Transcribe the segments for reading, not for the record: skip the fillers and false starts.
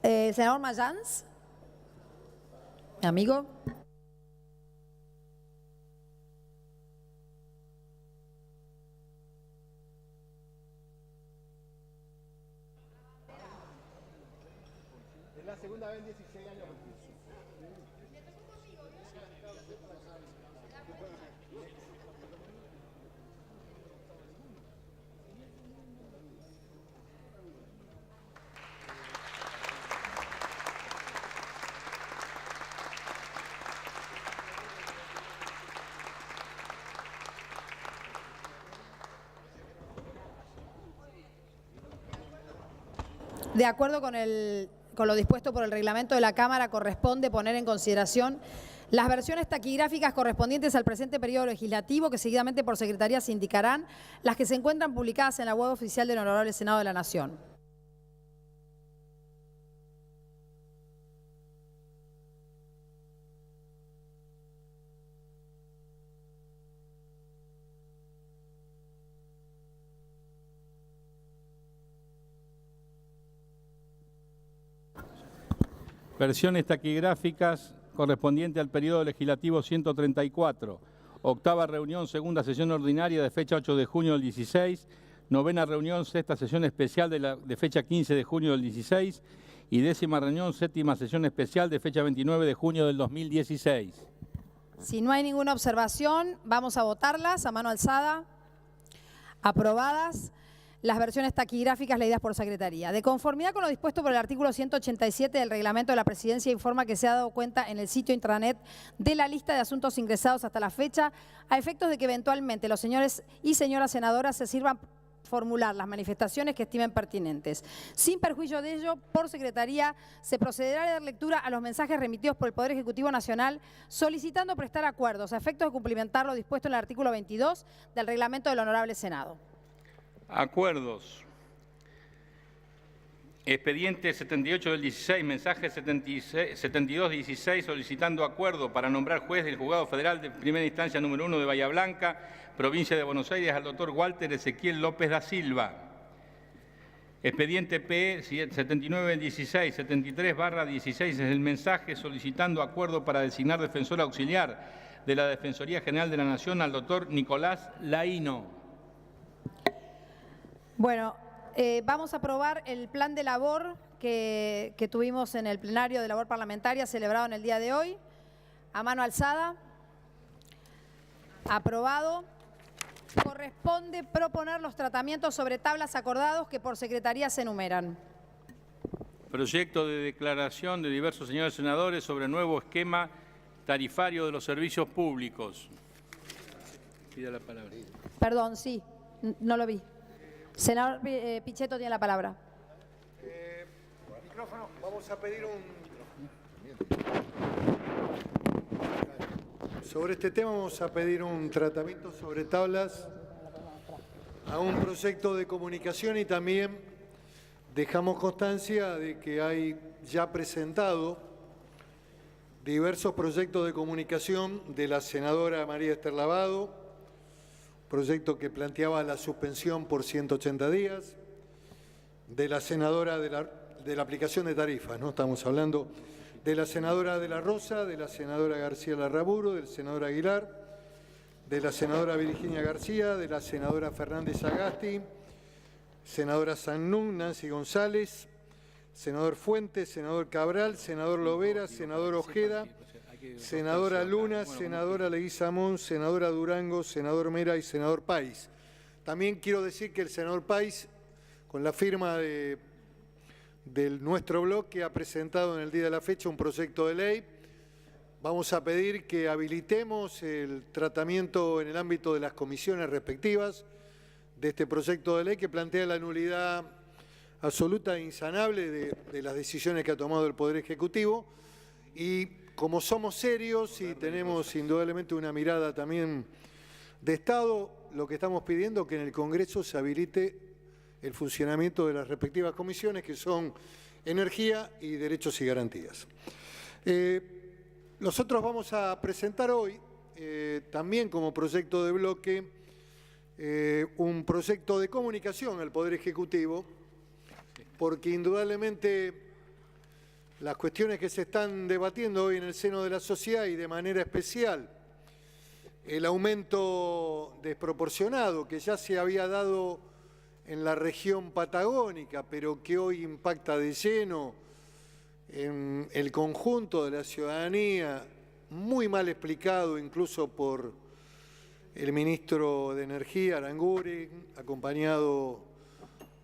Senador Mayans. Mi amigo. Es la segunda vez en 16 años. De acuerdo con lo dispuesto por el reglamento de la Cámara, corresponde poner en consideración las versiones taquigráficas correspondientes al presente periodo legislativo, que seguidamente por secretaría se indicarán, las que se encuentran publicadas en la web oficial del Honorable Senado de la Nación. Versiones taquigráficas correspondiente al periodo legislativo 134, octava reunión, segunda sesión ordinaria de fecha 8 de junio del 16, novena reunión, sexta sesión especial de fecha 15 de junio del 16 y décima reunión, séptima sesión especial de fecha 29 de junio del 2016. Si no hay ninguna observación, vamos a votarlas a mano alzada. Aprobadas las versiones taquigráficas leídas por secretaría. De conformidad con lo dispuesto por el artículo 187 del reglamento de la Presidencia, informa que se ha dado cuenta en el sitio intranet de la lista de asuntos ingresados hasta la fecha, a efectos de que eventualmente los señores y señoras senadoras se sirvan formular las manifestaciones que estimen pertinentes. Sin perjuicio de ello, por secretaría se procederá a dar lectura a los mensajes remitidos por el Poder Ejecutivo Nacional solicitando prestar acuerdos a efectos de cumplimentar lo dispuesto en el artículo 22 del reglamento del Honorable Senado. Acuerdos. Expediente 78 del 16, mensaje 72-16 solicitando acuerdo para nombrar juez del Juzgado Federal de Primera Instancia número 1 de Bahía Blanca, provincia de Buenos Aires, al doctor Walter Ezequiel López da Silva. Expediente P 79 del 16, 73/16 es el mensaje solicitando acuerdo para designar defensor auxiliar de la Defensoría General de la Nación al doctor Nicolás Laíno. Bueno, vamos a aprobar el plan de labor que tuvimos en el plenario de labor parlamentaria celebrado en el día de hoy. A mano alzada. Aprobado. Corresponde proponer los tratamientos sobre tablas acordados que por secretaría se enumeran. Proyecto de declaración de diversos señores senadores sobre nuevo esquema tarifario de los servicios públicos. Pida la palabra. Perdón, sí, no lo vi. Senador Pichetto tiene la palabra. Micrófono. Vamos a pedir sobre este tema vamos a pedir un tratamiento sobre tablas a un proyecto de comunicación y también dejamos constancia de que hay ya presentado diversos proyectos de comunicación de la senadora María Esther Lavado, proyecto que planteaba la suspensión por 180 días, de la senadora de la aplicación de tarifas, ¿no? Estamos hablando de la senadora de la Rosa, de la senadora García Larraburu, del senador Aguilar, de la senadora Virginia García, de la senadora Fernández Agasti, senadora Sannún, Nancy González, senador Fuentes, senador Cabral, senador Lovera, senador Ojeda, senadora Luna, senadora Leguizamón, senadora Durango, senador Mera y senador País. También quiero decir que el senador País, con la firma de nuestro bloque, ha presentado en el día de la fecha un proyecto de ley. Vamos a pedir que habilitemos el tratamiento en el ámbito de las comisiones respectivas de este proyecto de ley que plantea la nulidad absoluta e insanable de las decisiones que ha tomado el Poder Ejecutivo. Y como somos serios y tenemos indudablemente una mirada también de Estado, lo que estamos pidiendo es que en el Congreso se habilite el funcionamiento de las respectivas comisiones, que son Energía y Derechos y Garantías. Nosotros vamos a presentar hoy, también como proyecto de bloque, un proyecto de comunicación al Poder Ejecutivo, porque indudablemente las cuestiones que se están debatiendo hoy en el seno de la sociedad y de manera especial el aumento desproporcionado que ya se había dado en la región patagónica, pero que hoy impacta de lleno en el conjunto de la ciudadanía, muy mal explicado incluso por el ministro de Energía, Aranguren, acompañado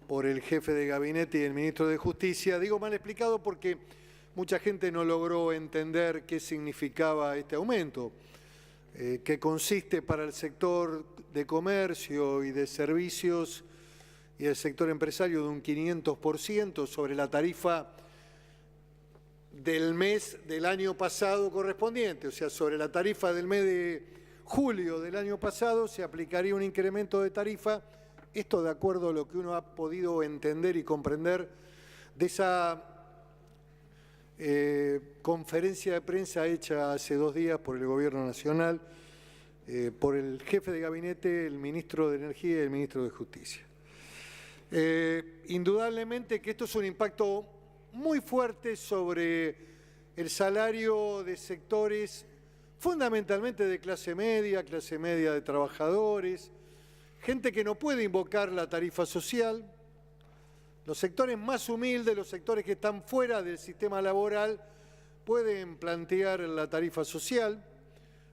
por el jefe de gabinete y el ministro de Justicia. Digo mal explicado porque mucha gente no logró entender qué significaba este aumento, que consiste para el sector de comercio y de servicios y el sector empresario de un 500% sobre la tarifa del mes del año pasado correspondiente, o sea, sobre la tarifa del mes de julio del año pasado se aplicaría un incremento de tarifa, esto de acuerdo a lo que uno ha podido entender y comprender de esa conferencia de prensa hecha hace 2 días por el Gobierno Nacional, por el jefe de gabinete, el ministro de Energía y el ministro de Justicia. Indudablemente que esto es un impacto muy fuerte sobre el salario de sectores fundamentalmente de clase media de trabajadores, gente que no puede invocar la tarifa social, los sectores más humildes, los sectores que están fuera del sistema laboral, pueden plantear la tarifa social,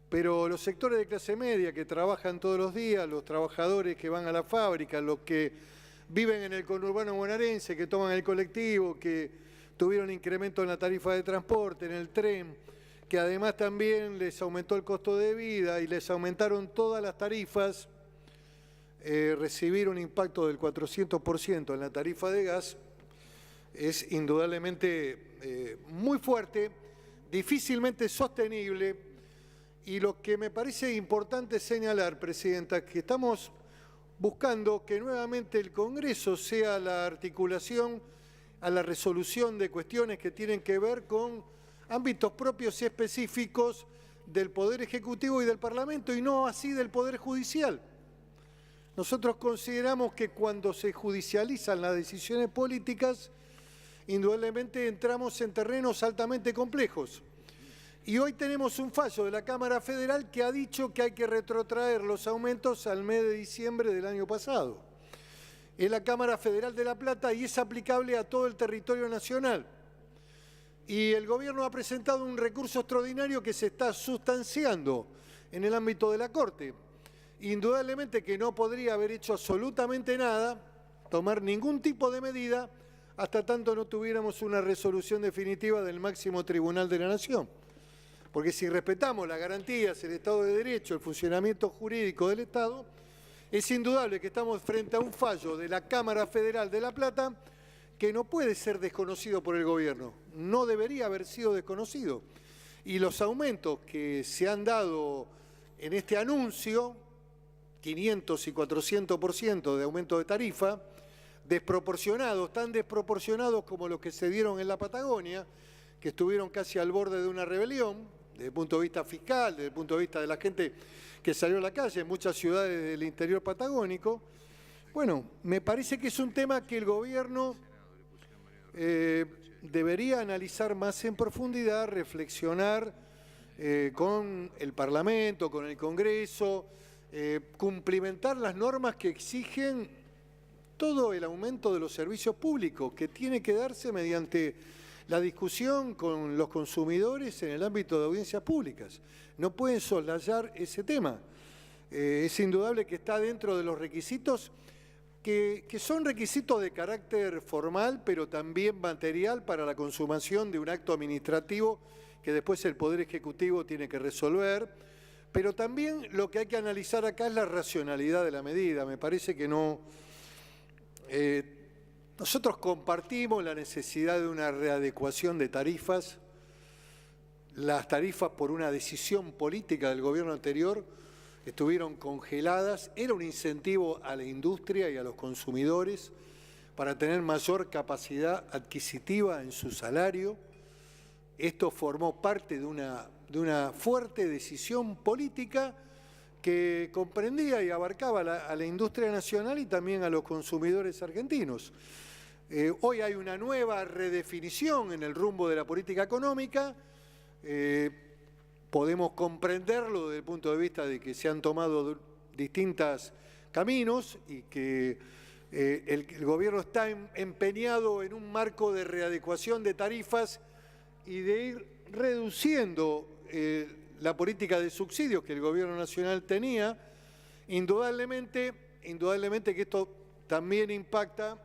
pero los sectores de clase media que trabajan todos los días, los trabajadores que van a la fábrica, los que viven en el conurbano bonaerense, que toman el colectivo, que tuvieron incremento en la tarifa de transporte, en el tren, que además también les aumentó el costo de vida y les aumentaron todas las tarifas, recibir un impacto del 400% en la tarifa de gas es indudablemente muy fuerte, difícilmente sostenible, y lo que me parece importante señalar, Presidenta, es que estamos buscando que nuevamente el Congreso sea la articulación a la resolución de cuestiones que tienen que ver con ámbitos propios y específicos del Poder Ejecutivo y del Parlamento, y no así del Poder Judicial. Nosotros consideramos que cuando se judicializan las decisiones políticas, indudablemente entramos en terrenos altamente complejos. Y hoy tenemos un fallo de la Cámara Federal que ha dicho que hay que retrotraer los aumentos al mes de diciembre del año pasado. Es la Cámara Federal de La Plata y es aplicable a todo el territorio nacional. Y el Gobierno ha presentado un recurso extraordinario que se está sustanciando en el ámbito de la Corte. Indudablemente que no podría haber hecho absolutamente nada, tomar ningún tipo de medida, hasta tanto no tuviéramos una resolución definitiva del máximo tribunal de la Nación. Porque si respetamos las garantías, el Estado de Derecho, el funcionamiento jurídico del Estado, es indudable que estamos frente a un fallo de la Cámara Federal de La Plata que no puede ser desconocido por el Gobierno, no debería haber sido desconocido. Y los aumentos que se han dado en este anuncio, 500 y 400% de aumento de tarifa, desproporcionados, tan desproporcionados como los que se dieron en la Patagonia, que estuvieron casi al borde de una rebelión, desde el punto de vista fiscal, desde el punto de vista de la gente que salió a la calle en muchas ciudades del interior patagónico. Bueno, me parece que es un tema que el Gobierno debería analizar más en profundidad, reflexionar con el Parlamento, con el Congreso, cumplimentar las normas que exigen todo el aumento de los servicios públicos, que tiene que darse mediante la discusión con los consumidores en el ámbito de audiencias públicas. No pueden soslayar ese tema. Es indudable que está dentro de los requisitos que son requisitos de carácter formal, pero también material para la consumación de un acto administrativo que después el Poder Ejecutivo tiene que resolver. Pero también lo que hay que analizar acá es la racionalidad de la medida. Me parece que no... nosotros compartimos la necesidad de una readecuación de tarifas. Las tarifas, por una decisión política del gobierno anterior, estuvieron congeladas. Era un incentivo a la industria y a los consumidores para tener mayor capacidad adquisitiva en su salario. Esto formó parte de una fuerte decisión política que comprendía y abarcaba a la industria nacional y también a los consumidores argentinos. Hoy hay una nueva redefinición en el rumbo de la política económica. Podemos comprenderlo desde el punto de vista de que se han tomado distintos caminos y que el gobierno está empeñado en un marco de readecuación de tarifas y de ir reduciendo la política de subsidios que el gobierno nacional tenía. Indudablemente que esto también impacta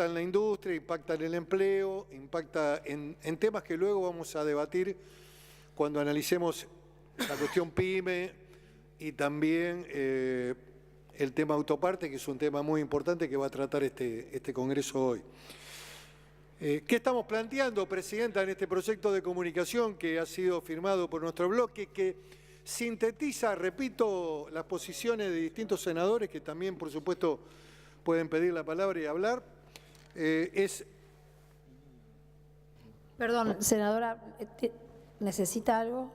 en la industria, impacta en el empleo, impacta en temas que luego vamos a debatir cuando analicemos la cuestión PYME y también el tema autoparte, que es un tema muy importante que va a tratar este Congreso hoy. ¿Qué estamos planteando, Presidenta, en este proyecto de comunicación que ha sido firmado por nuestro bloque, que sintetiza, repito, las posiciones de distintos senadores que también, por supuesto, pueden pedir la palabra y hablar? Perdón, senadora, ¿necesita algo?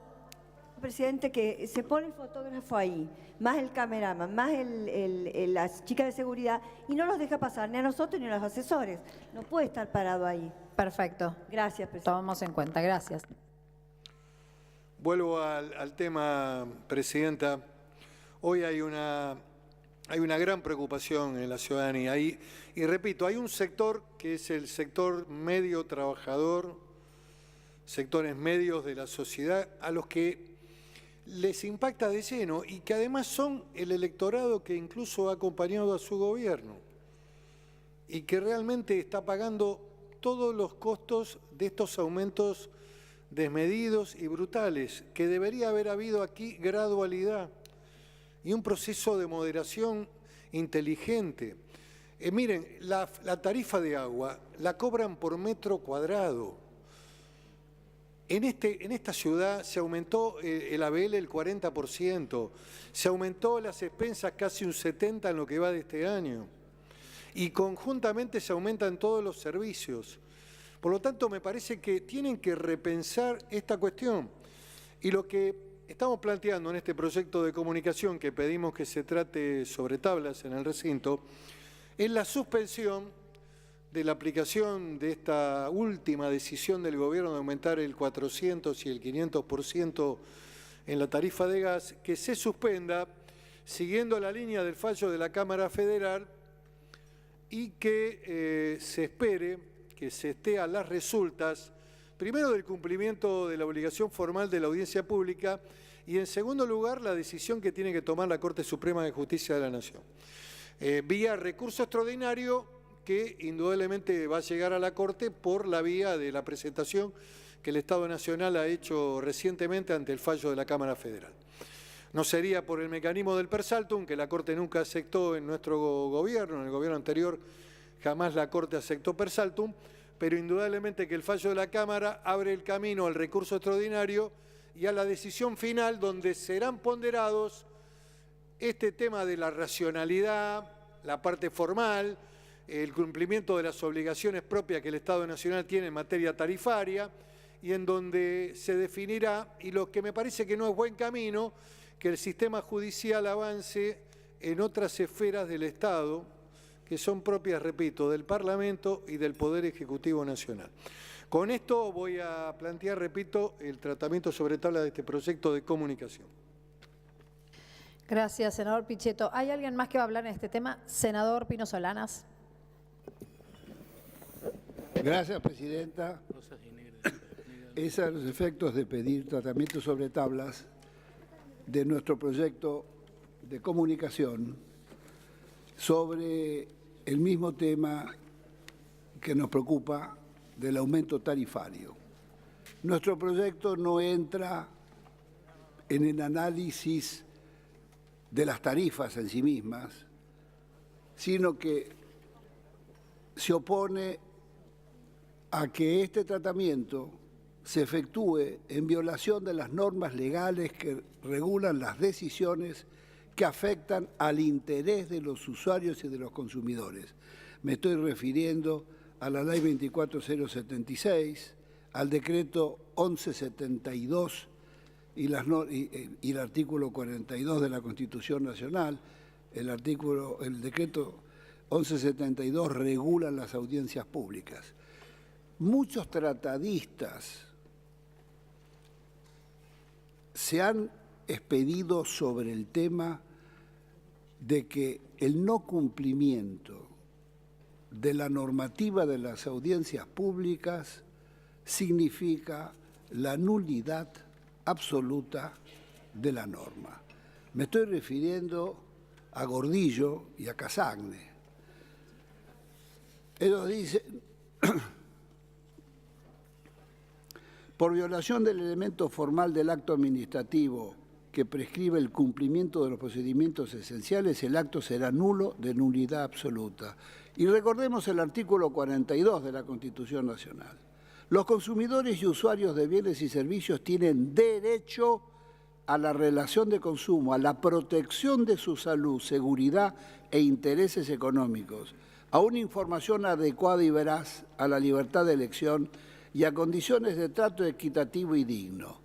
Presidente, que se pone el fotógrafo ahí, más el cameraman, más las chicas de seguridad, y no los deja pasar ni a nosotros ni a los asesores. No puede estar parado ahí. Perfecto. Gracias, presidente. Tomamos en cuenta, gracias. Vuelvo al tema, Presidenta. Hoy hay una gran preocupación en la ciudadanía. Y repito, hay un sector que es el sector medio trabajador, sectores medios de la sociedad, a los que les impacta de lleno y que además son el electorado que incluso ha acompañado a su gobierno y que realmente está pagando todos los costos de estos aumentos desmedidos y brutales, que debería haber habido aquí gradualidad y un proceso de moderación inteligente. Miren, la tarifa de agua la cobran por metro cuadrado. En esta ciudad se aumentó el ABL el 40%, se aumentó las expensas casi un 70% en lo que va de este año y conjuntamente se aumentan todos los servicios. Por lo tanto, me parece que tienen que repensar esta cuestión. Y lo que estamos planteando en este proyecto de comunicación que pedimos que se trate sobre tablas en el recinto es la suspensión de la aplicación de esta última decisión del gobierno de aumentar el 400 y el 500% en la tarifa de gas, que se suspenda siguiendo la línea del fallo de la Cámara Federal y que se espere que se esté a las resultas, primero del cumplimiento de la obligación formal de la audiencia pública y en segundo lugar la decisión que tiene que tomar la Corte Suprema de Justicia de la Nación. Vía recurso extraordinario que indudablemente va a llegar a la Corte por la vía de la presentación que el Estado Nacional ha hecho recientemente ante el fallo de la Cámara Federal. No sería por el mecanismo del per saltum, que la Corte nunca aceptó en nuestro gobierno, en el gobierno anterior jamás la Corte aceptó per saltum, pero indudablemente que el fallo de la Cámara abre el camino al recurso extraordinario y a la decisión final donde serán ponderados este tema de la racionalidad, la parte formal, el cumplimiento de las obligaciones propias que el Estado Nacional tiene en materia tarifaria y en donde se definirá, y lo que me parece que no es buen camino, que el sistema judicial avance en otras esferas del Estado que son propias, repito, del Parlamento y del Poder Ejecutivo Nacional. Con esto voy a plantear, repito, el tratamiento sobre tabla de este proyecto de comunicación. Gracias, senador Pichetto. ¿Hay alguien más que va a hablar en este tema? Senador Pino Solanas. Gracias, Presidenta. Es a los efectos de pedir tratamiento sobre tablas de nuestro proyecto de comunicación sobre el mismo tema que nos preocupa del aumento tarifario. Nuestro proyecto no entra en el análisis de las tarifas en sí mismas, sino que se opone a que este tratamiento se efectúe en violación de las normas legales que regulan las decisiones que afectan al interés de los usuarios y de los consumidores. Me estoy refiriendo a la Ley 24076, al Decreto 1172 y el artículo 42 de la Constitución Nacional, el decreto 1172 regula las audiencias públicas. Muchos tratadistas se han expedido sobre el tema de que el no cumplimiento de la normativa de las audiencias públicas significa la nulidad absoluta de la norma. Me estoy refiriendo a Gordillo y a Casagne. Ellos dicen, por violación del elemento formal del acto administrativo que prescribe el cumplimiento de los procedimientos esenciales, el acto será nulo de nulidad absoluta. Y recordemos el artículo 42 de la Constitución Nacional. Los consumidores y usuarios de bienes y servicios tienen derecho a la relación de consumo, a la protección de su salud, seguridad e intereses económicos, a una información adecuada y veraz, a la libertad de elección y a condiciones de trato equitativo y digno.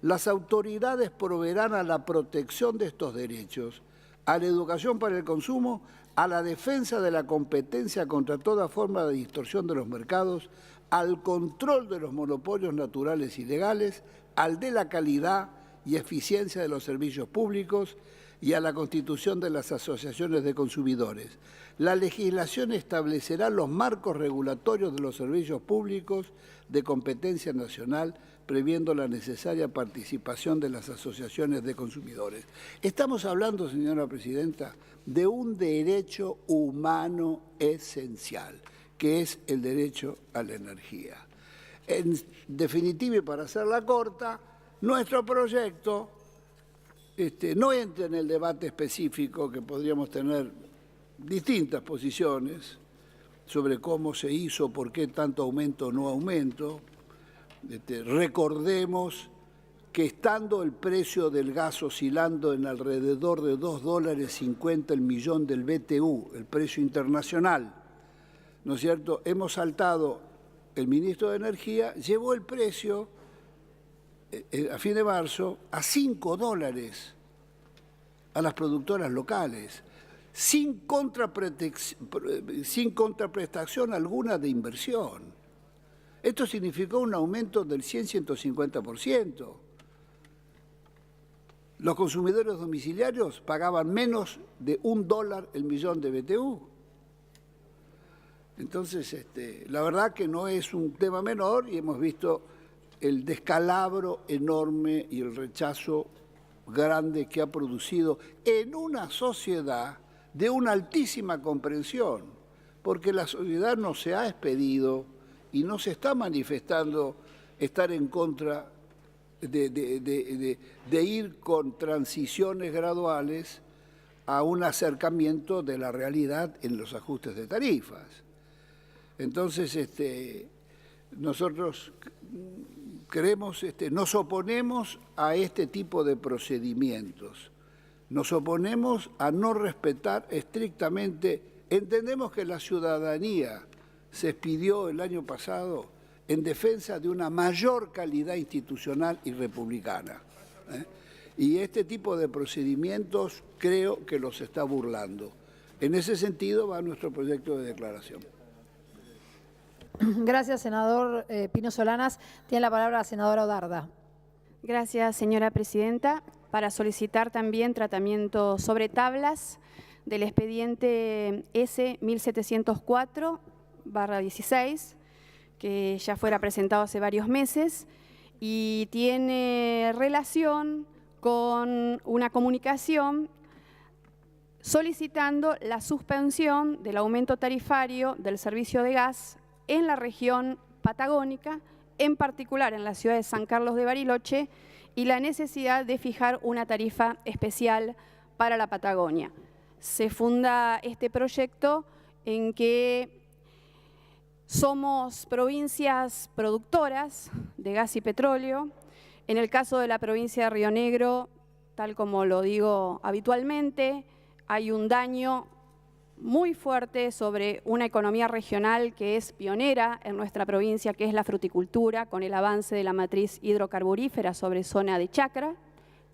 Las autoridades proveerán a la protección de estos derechos, a la educación para el consumo, a la defensa de la competencia contra toda forma de distorsión de los mercados, al control de los monopolios naturales y legales, al de la calidad y eficiencia de los servicios públicos y a la constitución de las asociaciones de consumidores. La legislación establecerá los marcos regulatorios de los servicios públicos de competencia nacional, previendo la necesaria participación de las asociaciones de consumidores. Estamos hablando, señora presidenta, de un derecho humano esencial, que es el derecho a la energía. En definitiva, y para hacerla corta, nuestro proyecto no entra en el debate específico que podríamos tener distintas posiciones sobre cómo se hizo, por qué tanto aumento o no aumento. Recordemos que estando el precio del gas oscilando en alrededor de $2.50 el millón del BTU, el precio internacional, ¿no es cierto? Hemos saltado, el ministro de Energía llevó el precio a fin de marzo a $5 a las productoras locales, sin contraprestación alguna de inversión. Esto significó un aumento del 150%. Los consumidores domiciliarios pagaban menos de $1 el millón de BTU. Entonces, la verdad que no es un tema menor y hemos visto el descalabro enorme y el rechazo grande que ha producido en una sociedad de una altísima comprensión, porque la sociedad no se ha expedido y no se está manifestando estar en contra de ir con transiciones graduales a un acercamiento de la realidad en los ajustes de tarifas. Entonces, nosotros nos oponemos a este tipo de procedimientos, nos oponemos a no respetar estrictamente. Entendemos que la ciudadanía se expidió el año pasado en defensa de una mayor calidad institucional y republicana. Y este tipo de procedimientos creo que los está burlando. En ese sentido va nuestro proyecto de declaración. Gracias, senador Pino Solanas. Tiene la palabra la senadora Odarda. Gracias, señora presidenta. Para solicitar también tratamiento sobre tablas del expediente S1704/16, que ya fuera presentado hace varios meses y tiene relación con una comunicación solicitando la suspensión del aumento tarifario del servicio de gas en la región patagónica, en particular en la ciudad de San Carlos de Bariloche, y la necesidad de fijar una tarifa especial para la Patagonia. Se funda este proyecto en que somos provincias productoras de gas y petróleo. En el caso de la provincia de Río Negro, tal como lo digo habitualmente, hay un daño muy fuerte sobre una economía regional que es pionera en nuestra provincia, que es la fruticultura, con el avance de la matriz hidrocarburífera sobre zona de Chacra,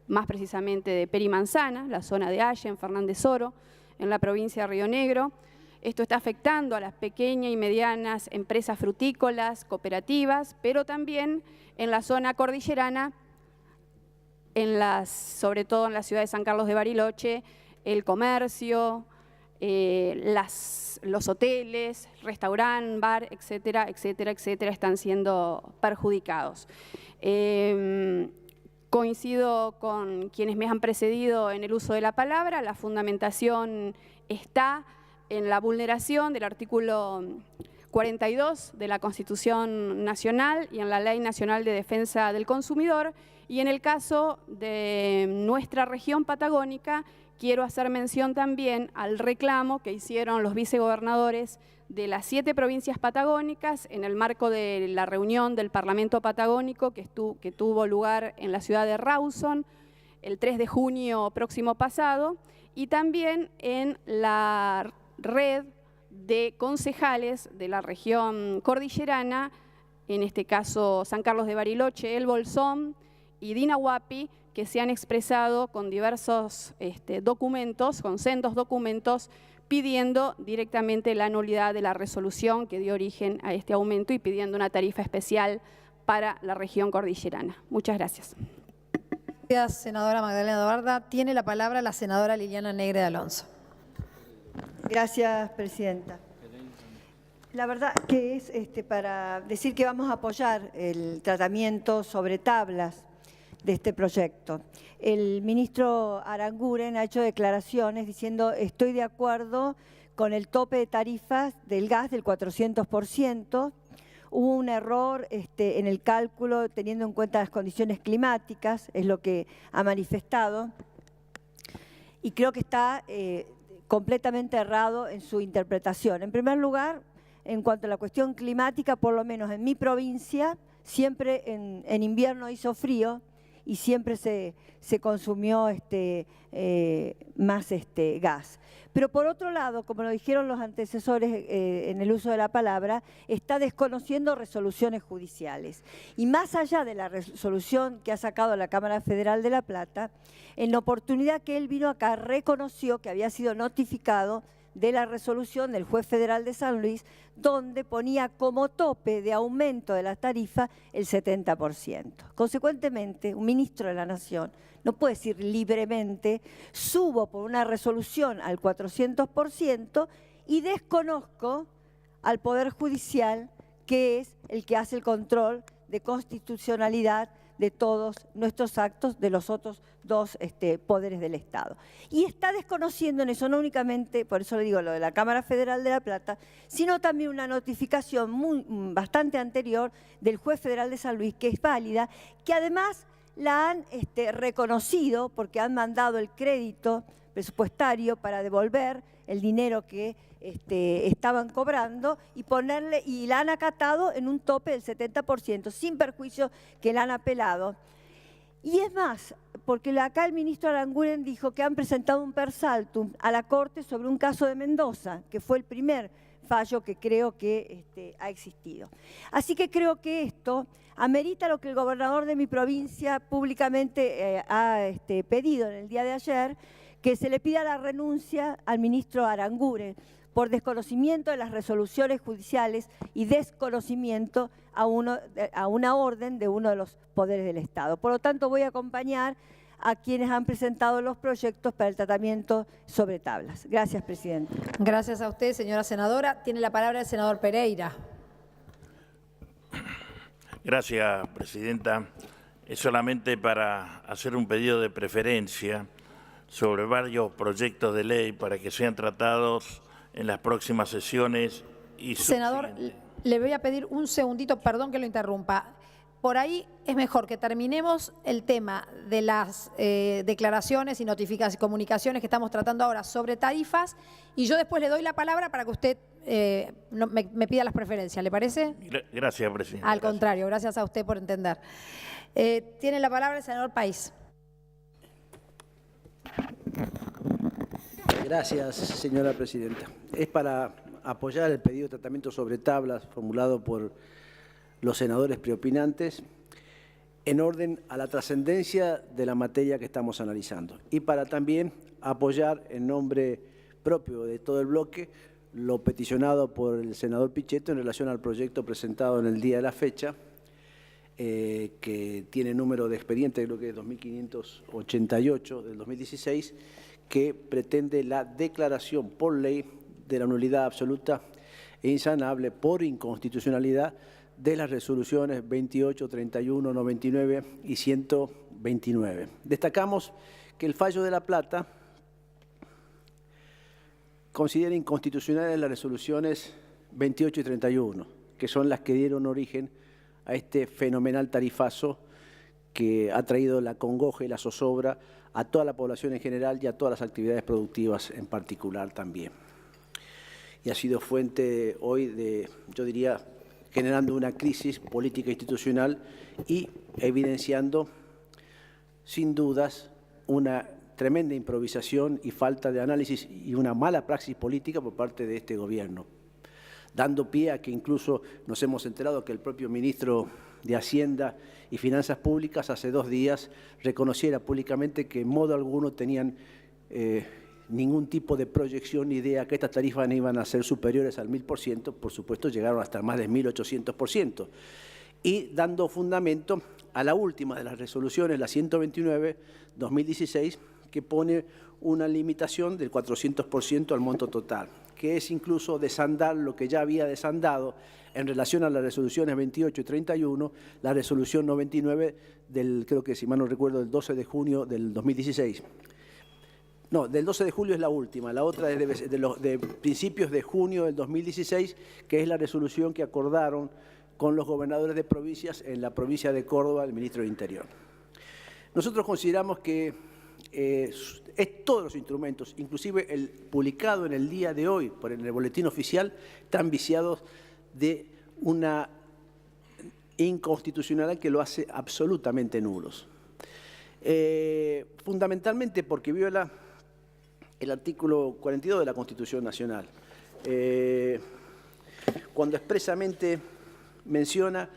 más precisamente de Perimanzana, la zona de Allen, Fernández Oro, en la provincia de Río Negro. Esto está afectando a las pequeñas y medianas empresas frutícolas, cooperativas, pero también en la zona cordillerana, sobre todo en la ciudad de San Carlos de Bariloche, el comercio, los hoteles, restaurante, bar, etcétera, etcétera, etcétera, están siendo perjudicados. Coincido con quienes me han precedido en el uso de la palabra. La fundamentación está en la vulneración del artículo 42 de la Constitución Nacional y en la Ley Nacional de Defensa del Consumidor. Y en el caso de nuestra región patagónica, quiero hacer mención también al reclamo que hicieron los vicegobernadores de las 7 provincias patagónicas en el marco de la reunión del Parlamento Patagónico que tuvo lugar en la ciudad de Rawson el 3 de junio próximo pasado, y también en la red de concejales de la región cordillerana, en este caso San Carlos de Bariloche, El Bolsón y Dinahuapi, que se han expresado con diversos documentos, con sendos documentos, pidiendo directamente la nulidad de la resolución que dio origen a este aumento y pidiendo una tarifa especial para la región cordillerana. Muchas gracias. Gracias, senadora Magdalena Dobarda. Tiene la palabra la senadora Liliana Negre de Alonso. Gracias, presidenta. La verdad que es para decir que vamos a apoyar el tratamiento sobre tablas de este proyecto. El ministro Aranguren ha hecho declaraciones diciendo estoy de acuerdo con el tope de tarifas del gas del 400%. Hubo un error en el cálculo teniendo en cuenta las condiciones climáticas, es lo que ha manifestado. Y creo que está completamente errado en su interpretación. En primer lugar, en cuanto a la cuestión climática, por lo menos en mi provincia, siempre en invierno hizo frío y siempre se consumió más gas. Pero por otro lado, como lo dijeron los antecesores en el uso de la palabra, está desconociendo resoluciones judiciales. Y más allá de la resolución que ha sacado la Cámara Federal de La Plata, en la oportunidad que él vino acá reconoció que había sido notificado de la resolución del juez federal de San Luis, donde ponía como tope de aumento de la tarifa el 70%. Consecuentemente, un ministro de la Nación no puede decir libremente, subo por una resolución al 400% y desconozco al Poder Judicial, que es el que hace el control de constitucionalidad de todos nuestros actos de los otros dos poderes del Estado. Y está desconociendo en eso no únicamente, por eso le digo lo de la Cámara Federal de La Plata, sino también una notificación bastante anterior del juez federal de San Luis, que es válida, que además la han reconocido porque han mandado el crédito presupuestario para devolver el dinero que estaban cobrando y la han acatado en un tope del 70%, sin perjuicio que la han apelado. Y es más, porque acá el ministro Aranguren dijo que han presentado un per saltum a la Corte sobre un caso de Mendoza, que fue el primer fallo que creo que ha existido. Así que creo que esto amerita lo que el gobernador de mi provincia públicamente ha pedido en el día de ayer, que se le pida la renuncia al ministro Aranguren por desconocimiento de las resoluciones judiciales y desconocimiento a una orden de uno de los poderes del Estado. Por lo tanto, voy a acompañar a quienes han presentado los proyectos para el tratamiento sobre tablas. Gracias, presidente. Gracias a usted, señora senadora. Tiene la palabra el senador Pereira. Gracias, presidenta. Es solamente para hacer un pedido de preferencia sobre varios proyectos de ley para que sean tratados en las próximas sesiones. Senador, le voy a pedir un segundito, perdón que lo interrumpa. Por ahí es mejor que terminemos el tema de las declaraciones y comunicaciones que estamos tratando ahora sobre tarifas y yo después le doy la palabra para que usted me pida las preferencias. ¿Le parece? Gracias, presidenta. Al contrario, gracias a usted por entender. Tiene la palabra el senador País. Gracias, señora presidenta. Es para apoyar el pedido de tratamiento sobre tablas formulado por los senadores preopinantes en orden a la trascendencia de la materia que estamos analizando y para también apoyar en nombre propio de todo el bloque, lo peticionado por el senador Pichetto en relación al proyecto presentado en el día de la fecha, que tiene número de expediente, creo que es 2588 del 2016, que pretende la declaración por ley de la nulidad absoluta e insanable por inconstitucionalidad de las resoluciones 28, 31, 99 y 129. Destacamos que el fallo de La Plata considera inconstitucionales las resoluciones 28 y 31, que son las que dieron origen a este fenomenal tarifazo que ha traído la congoja y la zozobra a toda la población en general y a todas las actividades productivas en particular también. Y ha sido fuente hoy de, yo diría, generando una crisis política institucional y evidenciando, sin dudas, una tremenda improvisación y falta de análisis y una mala praxis política por parte de este gobierno, dando pie a que incluso nos hemos enterado que el propio ministro de Hacienda y Finanzas Públicas hace 2 días reconociera públicamente que en modo alguno tenían ningún tipo de proyección ni idea que estas tarifas no iban a ser superiores al 1000%, por supuesto llegaron hasta más de 1800%, y dando fundamento a la última de las resoluciones, la 129/2016, que pone una limitación del 400% al monto total, que es incluso desandar lo que ya había desandado en relación a las resoluciones 28 y 31, la resolución 99 del, creo que si mal no recuerdo, del 12 de junio del 2016. No, del 12 de julio es la última, la otra es de principios de junio del 2016, que es la resolución que acordaron con los gobernadores de provincias en la provincia de Córdoba, el ministro del Interior. Nosotros consideramos que todos los instrumentos, inclusive el publicado en el día de hoy por el boletín oficial, están viciados de una inconstitucionalidad que lo hace absolutamente nulos. Fundamentalmente porque viola el artículo 42 de la Constitución Nacional, cuando expresamente menciona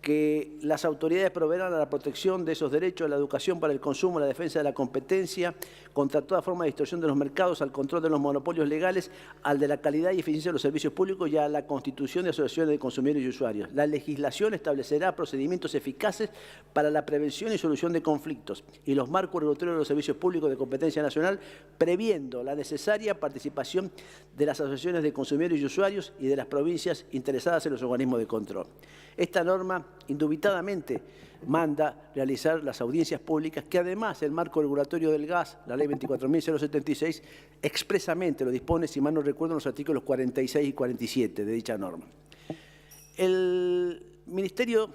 que las autoridades proveerán a la protección de esos derechos, a la educación para el consumo, a la defensa de la competencia, contra toda forma de distorsión de los mercados, al control de los monopolios legales, al de la calidad y eficiencia de los servicios públicos y a la constitución de asociaciones de consumidores y usuarios. La legislación establecerá procedimientos eficaces para la prevención y solución de conflictos y los marcos regulatorios de los servicios públicos de competencia nacional, previendo la necesaria participación de las asociaciones de consumidores y usuarios y de las provincias interesadas en los organismos de control. Esta norma indubitadamente manda realizar las audiencias públicas, que además el marco regulatorio del gas, la ley 24.076, expresamente lo dispone, si mal no recuerdo, en los artículos 46 y 47 de dicha norma. El Ministerio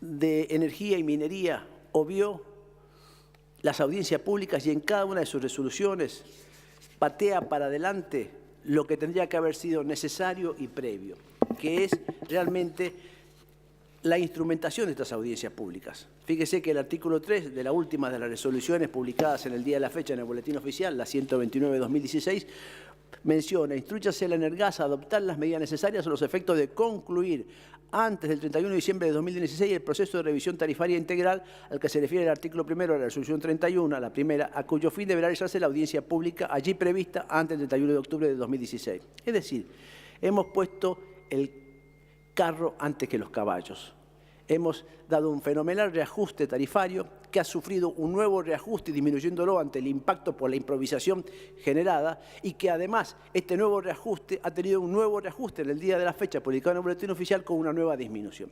de Energía y Minería obvió las audiencias públicas y en cada una de sus resoluciones patea para adelante lo que tendría que haber sido necesario y previo, que es realmente la instrumentación de estas audiencias públicas. Fíjese que el artículo 3 de la última de las resoluciones publicadas en el día de la fecha en el boletín oficial, la 129/2016, menciona: instrúyase a la Energas a adoptar las medidas necesarias a los efectos de concluir antes del 31 de diciembre de 2016 el proceso de revisión tarifaria integral al que se refiere el artículo 1 de la resolución 31, la primera, a cuyo fin deberá realizarse la audiencia pública allí prevista antes del 31 de octubre de 2016. Es decir, hemos puesto el carro antes que los caballos. Hemos dado un fenomenal reajuste tarifario que ha sufrido un nuevo reajuste disminuyéndolo ante el impacto por la improvisación generada y que además este nuevo reajuste ha tenido un nuevo reajuste en el día de la fecha publicado en el boletín oficial con una nueva disminución.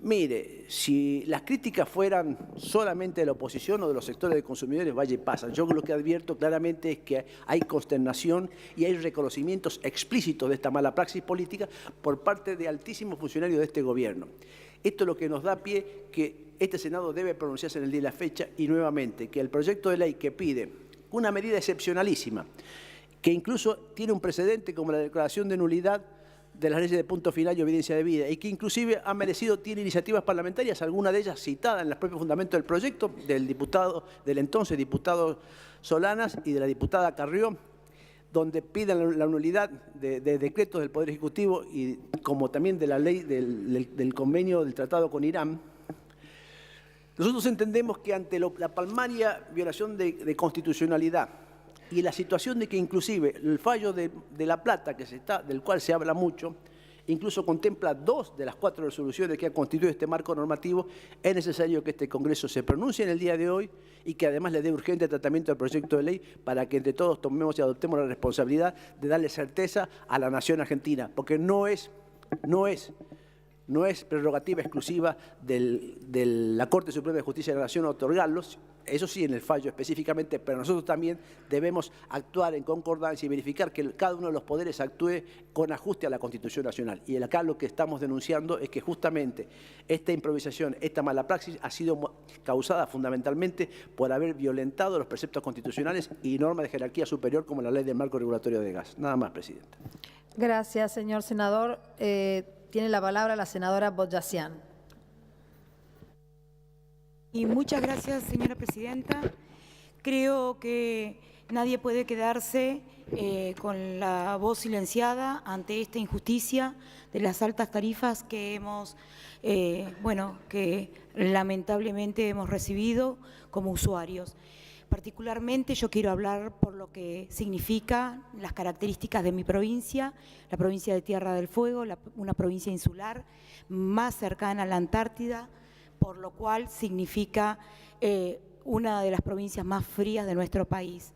Mire, si las críticas fueran solamente de la oposición o de los sectores de consumidores, vaya y pasa. Yo lo que advierto claramente es que hay consternación y hay reconocimientos explícitos de esta mala praxis política por parte de altísimos funcionarios de este gobierno. Esto es lo que nos da pie que este Senado debe pronunciarse en el día de la fecha y nuevamente que el proyecto de ley que pide una medida excepcionalísima, que incluso tiene un precedente como la declaración de nulidad de las leyes de punto final y evidencia de vida, y que inclusive tiene iniciativas parlamentarias, alguna de ellas citada en los propios fundamentos del proyecto, del entonces diputado Solanas y de la diputada Carrió, donde piden la nulidad de decretos del Poder Ejecutivo y como también de la ley del convenio del tratado con Irán, Nosotros entendemos que ante la palmaria violación de constitucionalidad y la situación de que inclusive el fallo de La Plata, del cual se habla mucho, incluso contempla 2 de las 4 resoluciones que han constituido este marco normativo, es necesario que este Congreso se pronuncie en el día de hoy y que además le dé urgente tratamiento al proyecto de ley para que entre todos tomemos y adoptemos la responsabilidad de darle certeza a la nación argentina, porque no es prerrogativa exclusiva de la Corte Suprema de Justicia de la Nación otorgarlos, eso sí en el fallo específicamente, pero nosotros también debemos actuar en concordancia y verificar que cada uno de los poderes actúe con ajuste a la Constitución Nacional. Y acá lo que estamos denunciando es que justamente esta improvisación, esta mala praxis ha sido causada fundamentalmente por haber violentado los preceptos constitucionales y normas de jerarquía superior como la Ley del Marco Regulatorio de Gas. Nada más, Presidenta. Gracias, señor senador. Tiene la palabra la senadora Boyacian. Y muchas gracias, señora presidenta. Creo que nadie puede quedarse con la voz silenciada ante esta injusticia de las altas tarifas que que lamentablemente hemos recibido como usuarios. Particularmente yo quiero hablar por lo que significa las características de mi provincia, la provincia de Tierra del Fuego, una provincia insular más cercana a la Antártida, por lo cual significa una de las provincias más frías de nuestro país.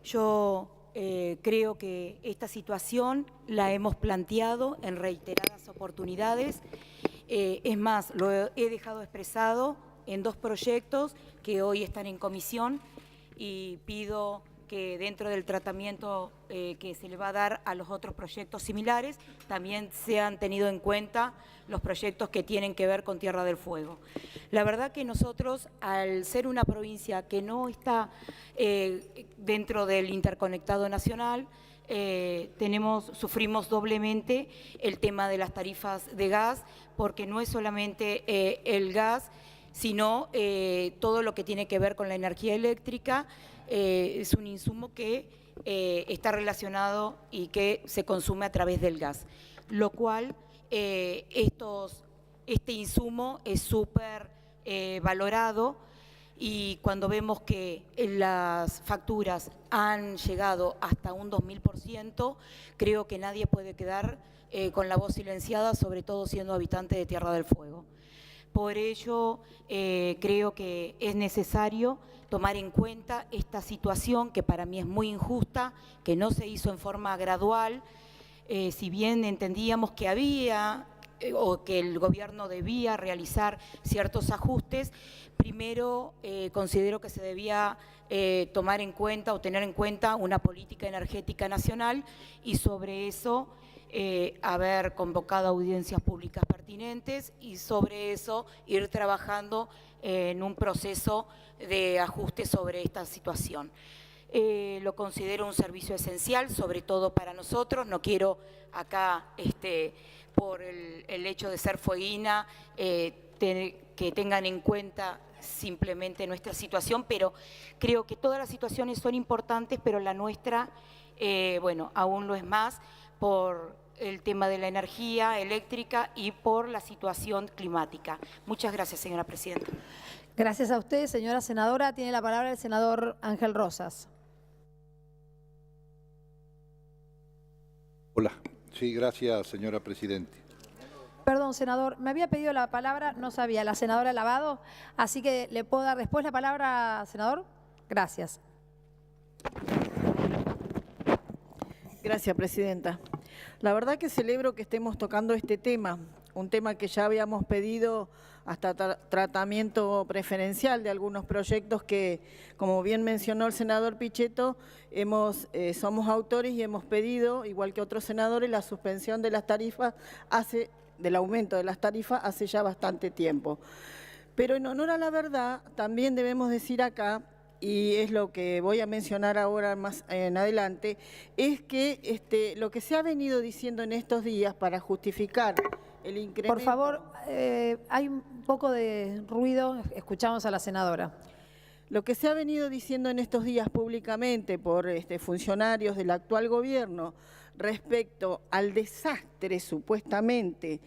Yo creo que esta situación la hemos planteado en reiteradas oportunidades, es más, lo he dejado expresado en 2 proyectos que hoy están en comisión y pido que dentro del tratamiento que se le va a dar a los otros proyectos similares también sean tenidos en cuenta los proyectos que tienen que ver con Tierra del Fuego. La verdad que nosotros, al ser una provincia que no está dentro del interconectado nacional, sufrimos doblemente el tema de las tarifas de gas, porque no es solamente el gas, sino todo lo que tiene que ver con la energía eléctrica. Es un insumo que está relacionado y que se consume a través del gas, lo cual este insumo es súper valorado, y cuando vemos que las facturas han llegado hasta un 2000%, creo que nadie puede quedar con la voz silenciada, sobre todo siendo habitante de Tierra del Fuego. Por ello, creo que es necesario tomar en cuenta esta situación que para mí es muy injusta, que no se hizo en forma gradual, si bien entendíamos que había o que el gobierno debía realizar ciertos ajustes. Primero, considero que se debía tomar en cuenta o tener en cuenta una política energética nacional, y sobre eso haber convocado audiencias públicas pertinentes, y sobre eso ir trabajando en un proceso de ajuste sobre esta situación. Lo considero un servicio esencial, sobre todo para nosotros. No quiero acá, por el hecho de ser fueguina, que tengan en cuenta simplemente nuestra situación, pero creo que todas las situaciones son importantes, pero la nuestra, aún lo es más, por el tema de la energía eléctrica y por la situación climática. Muchas gracias, señora presidenta. Gracias a usted, señora senadora. Tiene la palabra el senador Ángel Rosas. Hola. Sí, gracias, señora presidenta. Perdón, senador, me había pedido la palabra, no sabía, la senadora Lavado, así que le puedo dar después la palabra, senador. Gracias. Gracias, presidenta. La verdad que celebro que estemos tocando este tema, un tema que ya habíamos pedido hasta tratamiento preferencial de algunos proyectos que, como bien mencionó el senador Pichetto, somos autores y hemos pedido, igual que otros senadores, la suspensión de las tarifas del aumento de las tarifas hace ya bastante tiempo. Pero en honor a la verdad, también debemos decir acá, y es lo que voy a mencionar ahora más en adelante, es que lo que se ha venido diciendo en estos días para justificar el incremento... Por favor, hay un poco de ruido, escuchamos a la senadora. Lo que se ha venido diciendo en estos días públicamente por funcionarios del actual gobierno respecto al desastre supuestamente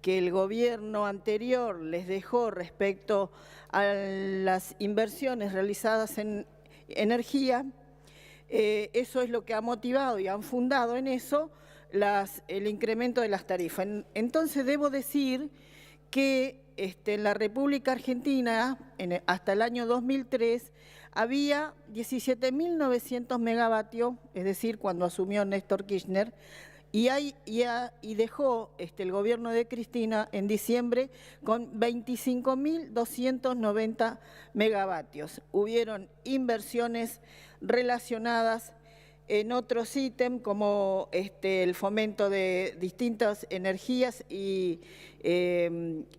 que el gobierno anterior les dejó respecto a las inversiones realizadas en energía, eso es lo que ha motivado y han fundado en eso el incremento de las tarifas. Entonces debo decir que en la República Argentina, hasta el año 2003, había 17.900 megavatios, es decir, cuando asumió Néstor Kirchner, y dejó el gobierno de Cristina en diciembre con 25.290 megavatios. Hubieron inversiones relacionadas en otros ítems como el fomento de distintas energías y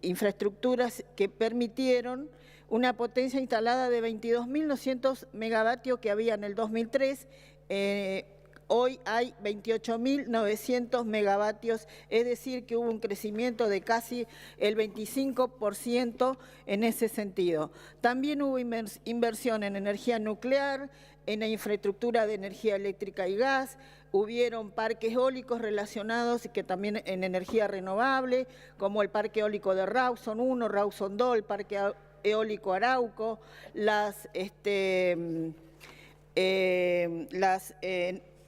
infraestructuras que permitieron una potencia instalada de 22.900 megavatios que había en el 2003. Hoy hay 28.900 megavatios, es decir, que hubo un crecimiento de casi el 25% en ese sentido. También hubo inversión en energía nuclear, en la infraestructura de energía eléctrica y gas, hubieron parques eólicos relacionados que también en energía renovable, como el parque eólico de Rawson 1, Rawson 2, el parque eólico Arauco,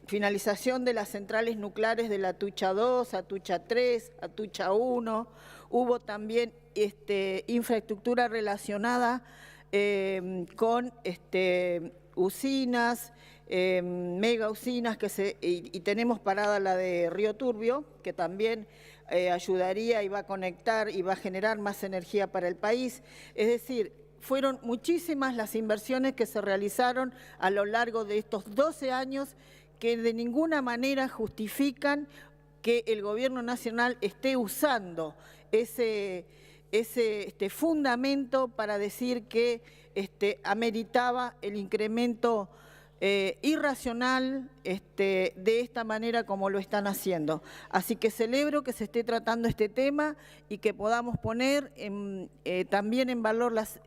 finalización de las centrales nucleares de la Atucha 2, Atucha 3, Atucha 1. Hubo también infraestructura relacionada con usinas, mega usinas, y tenemos parada la de Río Turbio, que también ayudaría y va a conectar y va a generar más energía para el país. Es decir, fueron muchísimas las inversiones que se realizaron a lo largo de estos 12 años que de ninguna manera justifican que el Gobierno Nacional esté usando ese fundamento para decir que ameritaba el incremento irracional de esta manera como lo están haciendo. Así que celebro que se esté tratando este tema y que podamos poner también en valor las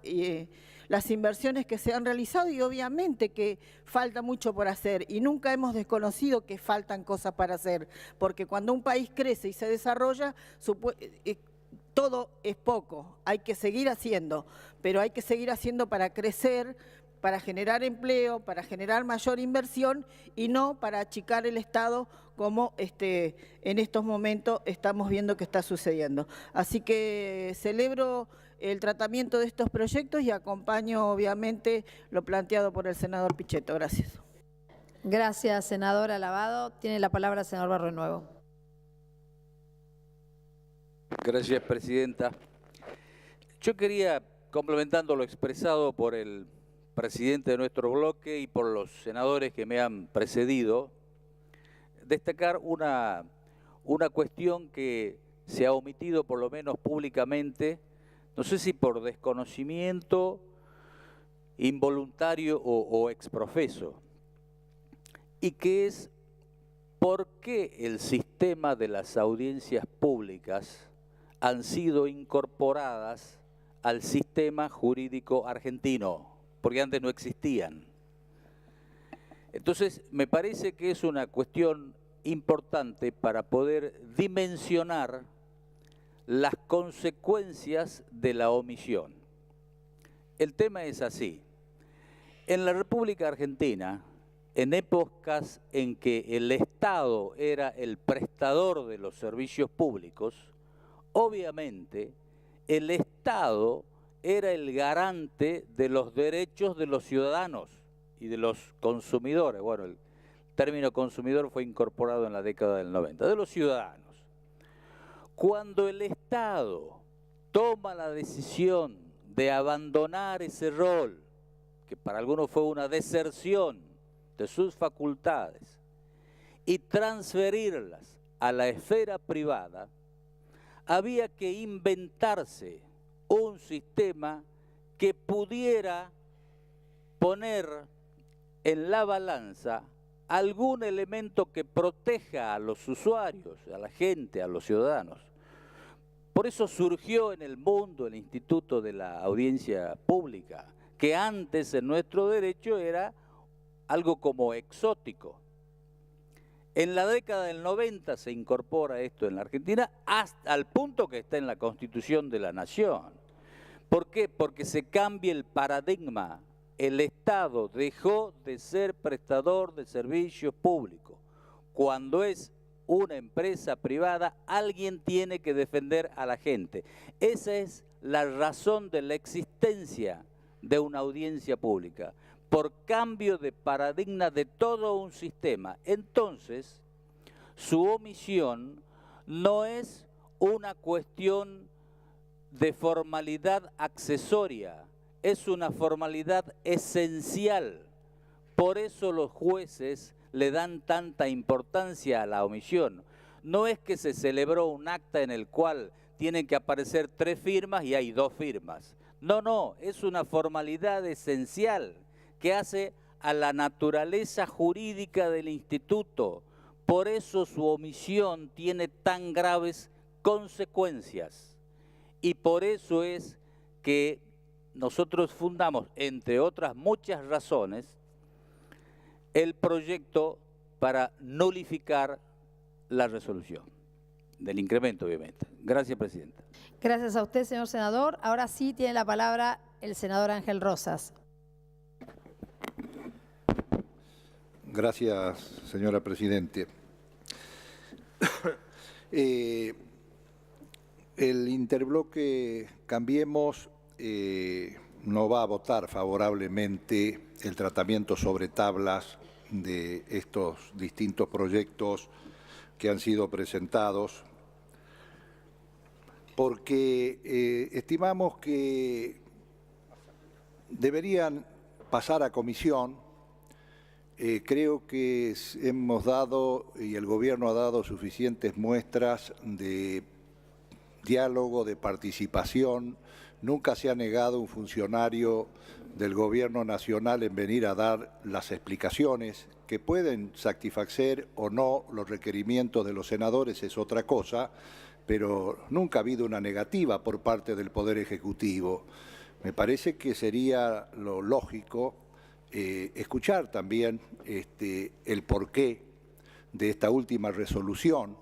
inversiones que se han realizado, y obviamente que falta mucho por hacer y nunca hemos desconocido que faltan cosas para hacer, porque cuando un país crece y se desarrolla, todo es poco, hay que seguir haciendo, pero hay que seguir haciendo para crecer, para generar empleo, para generar mayor inversión y no para achicar el Estado como en estos momentos estamos viendo que está sucediendo. Así que celebro el tratamiento de estos proyectos y acompaño obviamente lo planteado por el senador Pichetto. Gracias. Gracias, senadora Lavado. Tiene la palabra el senador Barrionuevo. Gracias, presidenta. Yo quería, complementando lo expresado por el presidente de nuestro bloque y por los senadores que me han precedido, destacar una cuestión que se ha omitido, por lo menos públicamente, no sé si por desconocimiento involuntario o exprofeso, y que es por qué el sistema de las audiencias públicas han sido incorporadas al sistema jurídico argentino, porque antes no existían. Entonces, me parece que es una cuestión importante para poder dimensionar las consecuencias de la omisión. El tema es así. En la República Argentina, en épocas en que el Estado era el prestador de los servicios públicos, obviamente el Estado era el garante de los derechos de los ciudadanos y de los consumidores. Bueno, el término consumidor fue incorporado en la década del 90, de los ciudadanos. Cuando el Estado toma la decisión de abandonar ese rol, que para algunos fue una deserción de sus facultades, y transferirlas a la esfera privada, había que inventarse un sistema que pudiera poner en la balanza algún elemento que proteja a los usuarios, a la gente, a los ciudadanos. Por eso surgió en el mundo el Instituto de la Audiencia Pública, que antes en nuestro derecho era algo como exótico. En la década del 90 se incorpora esto en la Argentina hasta al punto que está en la Constitución de la Nación. ¿Por qué? Porque se cambia el paradigma. El Estado dejó de ser prestador de servicios públicos. Cuando es una empresa privada, alguien tiene que defender a la gente. Esa es la razón de la existencia de una audiencia pública, por cambio de paradigma de todo un sistema. Entonces, su omisión no es una cuestión de formalidad accesoria, es una formalidad esencial. Por eso los jueces le dan tanta importancia a la omisión. No es que se celebró un acta en el cual tienen que aparecer 3 firmas y hay 2 firmas. No, no, es una formalidad esencial que hace a la naturaleza jurídica del instituto. Por eso su omisión tiene tan graves consecuencias. Y por eso es que nosotros fundamos, entre otras muchas razones, el proyecto para nulificar la resolución del incremento, obviamente. Gracias, Presidenta. Gracias a usted, señor senador. Ahora sí tiene la palabra el senador Ángel Rosas. Gracias, señora Presidente. El interbloque Cambiemos no va a votar favorablemente el tratamiento sobre tablas de estos distintos proyectos que han sido presentados, porque estimamos que deberían pasar a comisión. Creo que hemos dado y el gobierno ha dado suficientes muestras de diálogo, de participación. Nunca se ha negado un funcionario del gobierno nacional en venir a dar las explicaciones que pueden satisfacer o no los requerimientos de los senadores, es otra cosa, pero nunca ha habido una negativa por parte del Poder Ejecutivo. Me parece que sería lo lógico escuchar también el porqué de esta última resolución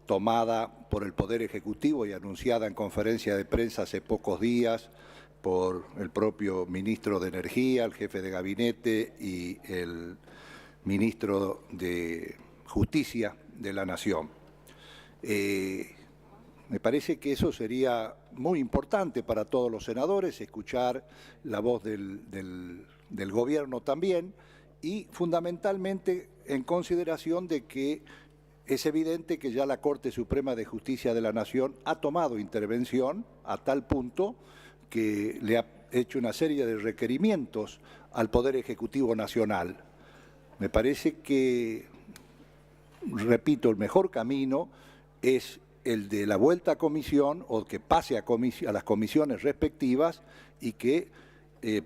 tomada por el Poder Ejecutivo y anunciada en conferencia de prensa hace pocos días por el propio ministro de Energía, el jefe de gabinete y el ministro de Justicia de la Nación. Me parece que eso sería muy importante para todos los senadores, escuchar la voz del gobierno también y fundamentalmente en consideración de que es evidente que ya la Corte Suprema de Justicia de la Nación ha tomado intervención a tal punto que le ha hecho una serie de requerimientos al Poder Ejecutivo Nacional. Me parece que, repito, el mejor camino es el de la vuelta a comisión o que pase a las comisiones respectivas y que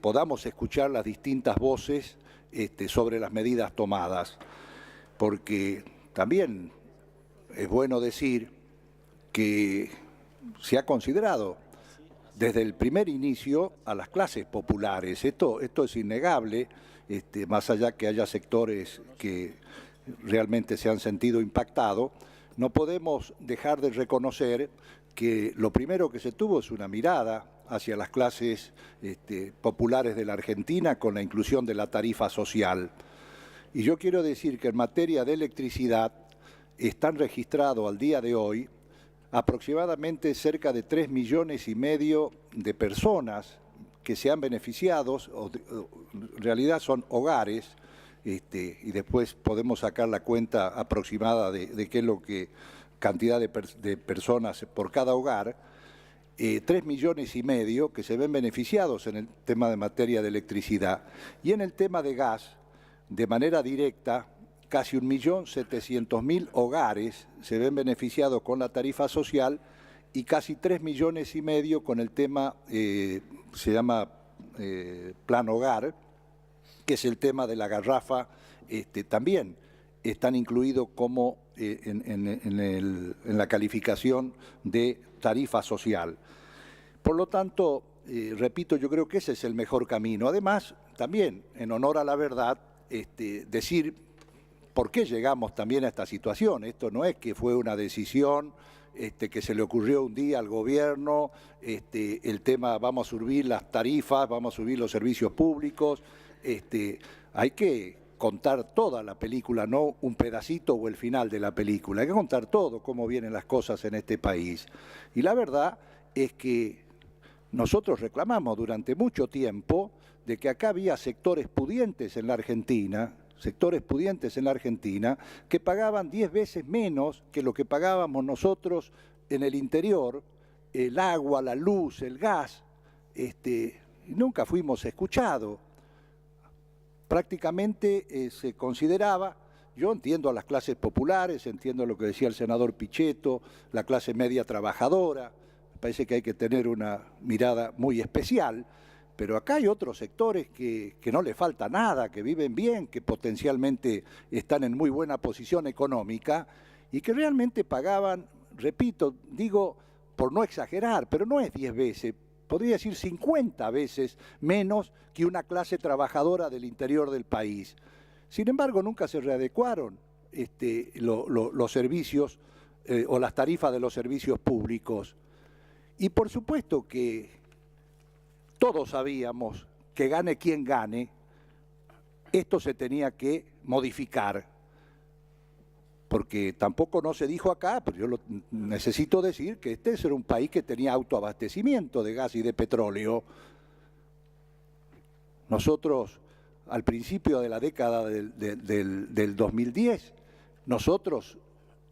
podamos escuchar las distintas voces sobre las medidas tomadas. Porque también es bueno decir que se ha considerado desde el primer inicio a las clases populares. Esto es innegable, más allá que haya sectores que realmente se han sentido impactados. No podemos dejar de reconocer que lo primero que se tuvo es una mirada hacia las clases populares de la Argentina con la inclusión de la tarifa social. Y yo quiero decir que en materia de electricidad están registrados al día de hoy aproximadamente cerca de 3,5 millones de personas que se han beneficiado, en realidad son hogares, y después podemos sacar la cuenta aproximada de qué es lo que cantidad de personas por cada hogar, 3,5 millones que se ven beneficiados en el tema de materia de electricidad. Y en el tema de gas, de manera directa, casi 1.700.000 hogares se ven beneficiados con la tarifa social y casi 3,5 millones con el tema, se llama Plan Hogar, que es el tema de la garrafa, también están incluidos como en la calificación de tarifa social. Por lo tanto, repito, yo creo que ese es el mejor camino. Además, también, en honor a la verdad, decir por qué llegamos también a esta situación. Esto no es que fue una decisión que se le ocurrió un día al gobierno, el tema vamos a subir las tarifas, vamos a subir los servicios públicos. Hay que contar toda la película, no un pedacito o el final de la película. Hay que contar todo, cómo vienen las cosas en este país. Y la verdad es que nosotros reclamamos durante mucho tiempo de que acá había sectores pudientes en la Argentina, que pagaban 10 veces menos que lo que pagábamos nosotros en el interior, el agua, la luz, el gas. Nunca fuimos escuchados. Prácticamente se consideraba, yo entiendo a las clases populares, entiendo lo que decía el senador Pichetto, la clase media trabajadora, me parece que hay que tener una mirada muy especial, pero acá hay otros sectores que no le falta nada, que viven bien, que potencialmente están en muy buena posición económica y que realmente pagaban, repito, digo por no exagerar, pero no es 10 veces, podría decir 50 veces menos que una clase trabajadora del interior del país. Sin embargo, nunca se readecuaron los servicios o las tarifas de los servicios públicos. Y por supuesto que todos sabíamos que gane quien gane, esto se tenía que modificar. Porque tampoco no se dijo acá, pero yo necesito decir que este era un país que tenía autoabastecimiento de gas y de petróleo. Nosotros, al principio de la década del 2010, nosotros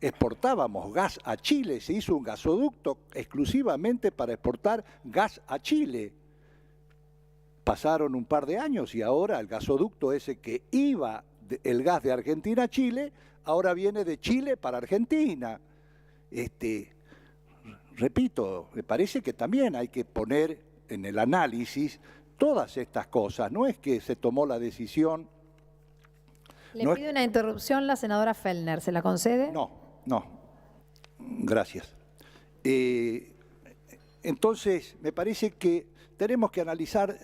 exportábamos gas a Chile, se hizo un gasoducto exclusivamente para exportar gas a Chile. Pasaron un par de años y ahora el gasoducto ese que iba el gas de Argentina a Chile, ahora viene de Chile para Argentina. Repito, me parece que también hay que poner en el análisis todas estas cosas. No es que se tomó la decisión. Le pide una interrupción la senadora Fellner. ¿Se la concede? No. Gracias. Entonces, me parece que tenemos que analizar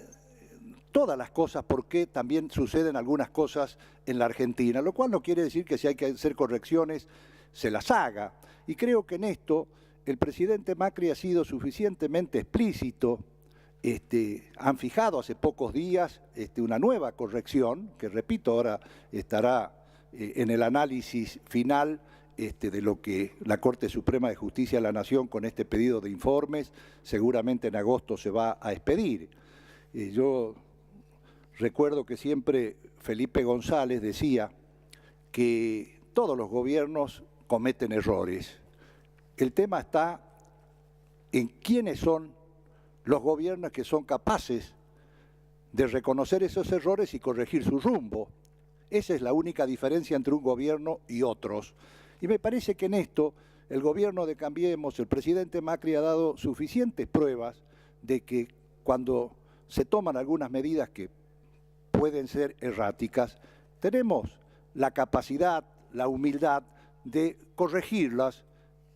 todas las cosas, porque también suceden algunas cosas en la Argentina, lo cual no quiere decir que si hay que hacer correcciones, se las haga. Y creo que en esto el presidente Macri ha sido suficientemente explícito. Han fijado hace pocos días una nueva corrección, que repito, ahora estará en el análisis final de lo que la Corte Suprema de Justicia de la Nación con este pedido de informes, seguramente en agosto se va a expedir. Yo recuerdo que siempre Felipe González decía que todos los gobiernos cometen errores. El tema está en quiénes son los gobiernos que son capaces de reconocer esos errores y corregir su rumbo. Esa es la única diferencia entre un gobierno y otros. Y me parece que en esto el gobierno de Cambiemos, el presidente Macri ha dado suficientes pruebas de que cuando se toman algunas medidas que pueden ser erráticas, tenemos la capacidad, la humildad de corregirlas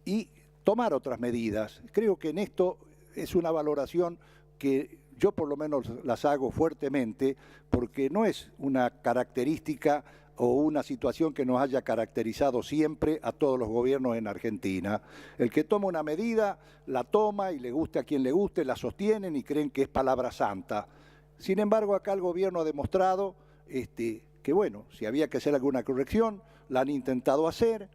y tomar otras medidas. Creo que en esto es una valoración que yo por lo menos las hago fuertemente, porque no es una característica o una situación que nos haya caracterizado siempre a todos los gobiernos en Argentina. El que toma una medida, la toma y le guste a quien le guste, la sostienen y creen que es palabra santa. Sin embargo, acá el gobierno ha demostrado que, bueno, si había que hacer alguna corrección, la han intentado hacer,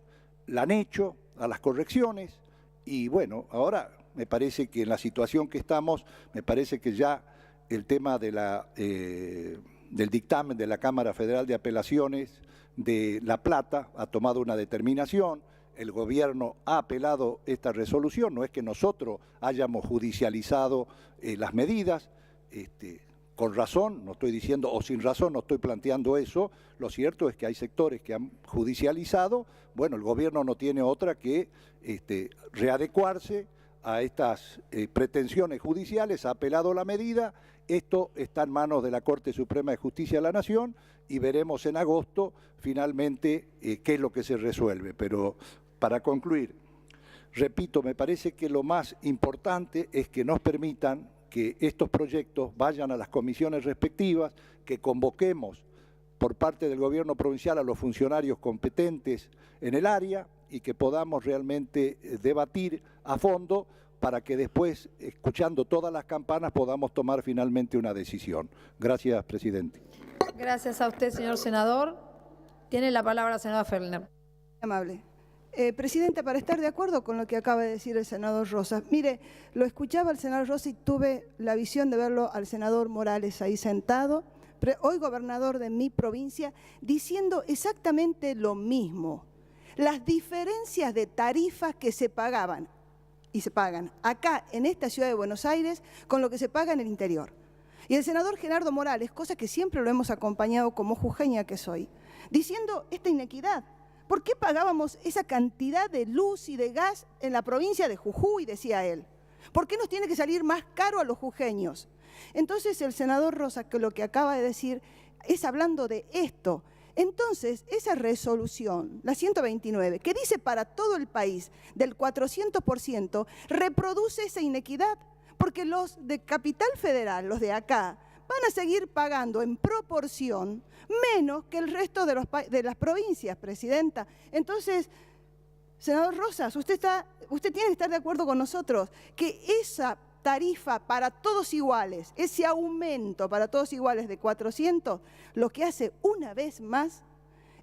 la han hecho a las correcciones y, bueno, ahora me parece que en la situación que estamos, me parece que ya el tema de del dictamen de la Cámara Federal de Apelaciones de La Plata ha tomado una determinación, el gobierno ha apelado esta resolución, no es que nosotros hayamos judicializado las medidas, con razón, no estoy diciendo, o sin razón, no estoy planteando eso, lo cierto es que hay sectores que han judicializado, bueno, el gobierno no tiene otra que readecuarse a estas pretensiones judiciales, ha apelado la medida, esto está en manos de la Corte Suprema de Justicia de la Nación y veremos en agosto finalmente qué es lo que se resuelve. Pero para concluir, repito, me parece que lo más importante es que nos permitan que estos proyectos vayan a las comisiones respectivas, que convoquemos por parte del gobierno provincial a los funcionarios competentes en el área y que podamos realmente debatir a fondo para que después, escuchando todas las campanas, podamos tomar finalmente una decisión. Gracias, presidente. Gracias a usted, señor senador. Tiene la palabra la senadora Fellner. Amable. Presidenta, para estar de acuerdo con lo que acaba de decir el senador Rosas, mire, lo escuchaba el senador Rosas y tuve la visión de verlo al senador Morales ahí sentado, hoy gobernador de mi provincia, diciendo exactamente lo mismo. Las diferencias de tarifas que se pagaban y se pagan acá en esta ciudad de Buenos Aires con lo que se paga en el interior. Y el senador Gerardo Morales, cosa que siempre lo hemos acompañado como jujeña que soy, diciendo esta inequidad. ¿Por qué pagábamos esa cantidad de luz y de gas en la provincia de Jujuy, decía él? ¿Por qué nos tiene que salir más caro a los jujeños? Entonces el senador Rosas, que lo que acaba de decir es hablando de esto. Entonces, esa resolución, la 129, que dice para todo el país del 400%, reproduce esa inequidad, porque los de Capital Federal, los de acá, van a seguir pagando en proporción menos que el resto de las provincias, presidenta. Entonces, senador Rosas, usted tiene que estar de acuerdo con nosotros que esa tarifa para todos iguales, ese aumento para todos iguales de 400, lo que hace una vez más